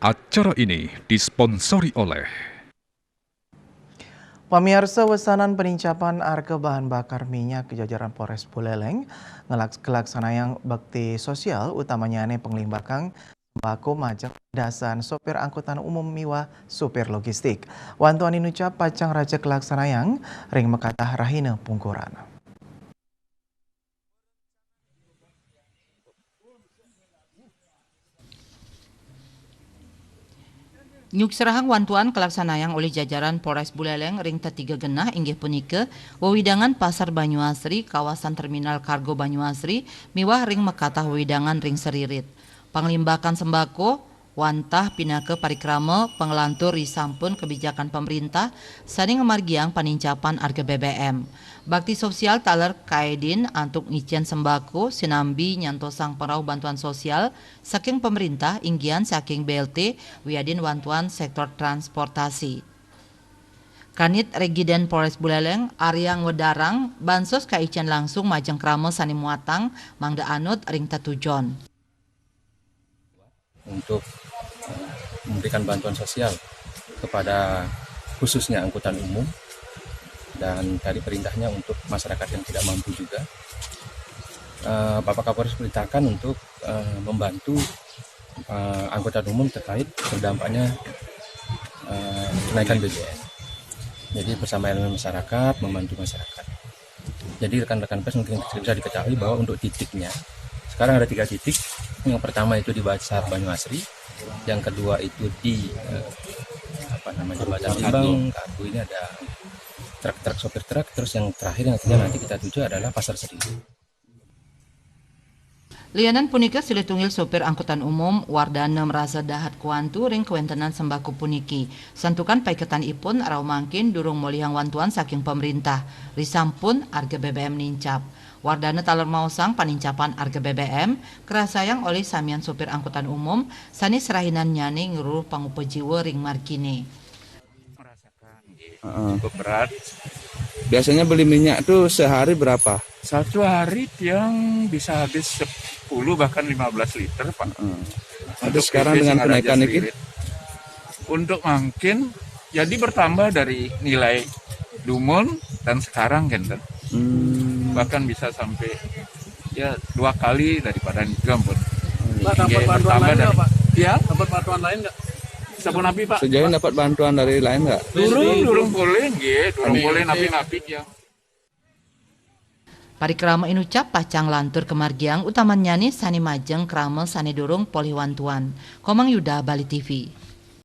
Acara ini disponsori oleh Pamirsa wesanan penincapan harga bahan bakar minyak jajaran Polres Buleleng kelaksanaan bakti sosial utamanya penglimbakan sembako majak dasan sopir angkutan umum miwa supir logistik. Wantuan inucap pacang raja kelaksanaan ring mekatah rahina pungkuran. Nyuk serahang wantuan kelaksanaan oleh jajaran Polres Buleleng ring tiga genah inggih punika wewidangan Pasar Banyuasri kawasan Terminal Kargo Banyuasri miwah ring mekatah wewidangan ring Seririt. Panglimbakan sembako wantah pinake parikrama pengelantur risampun kebijakan pemerintah saning ngemargiang panincapan harga BBM. Bakti sosial taler kaedin antuk ngicen sembako sinambi nyantosang perau bantuan sosial saking pemerintah inggian saking BLT wiadin bantuan sektor transportasi. Kanit Regiden Polres Buleleng Aryang Wedarang bansos kaicen langsung majeng krama sani muatang mangda anut ring tatujon. Untuk memberikan bantuan sosial kepada khususnya angkutan umum, dan tadi perintahnya untuk masyarakat yang tidak mampu juga. Bapak Kapolres perintahkan untuk membantu angkutan umum terkait terdampaknya kenaikan BBM. Jadi bersama elemen masyarakat, membantu masyarakat. Jadi rekan-rekan pers mungkin bisa diketahui bahwa untuk titiknya sekarang ada 3 titik. Yang pertama itu di Pasar Banyuasri, yang kedua itu di Jembatan Timbang, Kargo ini ada truk-truk sopir truk, terus yang terakhir yang ketiga nanti kita tuju adalah Pasar Seribu. Lianan punika silih tunggil sopir angkutan umum Wardana merasa dahat kuantu ring kewentenan sembako puniki. Santukan paiketan ipun rau mangkin durung molihang wantuan saking pemerintah. Risampun harga BBM nincap. Wardana taler mausang panincapan harga BBM kerasayang oleh samian sopir angkutan umum sani serahinan nyani ngeruh pangupejiwa ring markine. Cukup berat. Biasanya beli minyak tuh sehari berapa? Satu hari yang bisa habis 10 bahkan 15 liter, Pak. Ada sekarang dengan kenaikan ini? Untuk mungkin jadi bertambah dari nilai dumun dan sekarang kan. Bahkan bisa sampai ya 2 kali daripada nikam pun. Pak, dapat bantuan lain nggak, Pak? Ya, dapat bantuan lain nggak? sabun api, Pak. Sejauh dapat bantuan dari lain nggak? Durung boleh, durung boleh napi-napi yang. Parikrama inucap pacang lantur kemargiang utaman nyani sani majeng krama sani durung poliwantuan. Komang Yuda, Bali TV.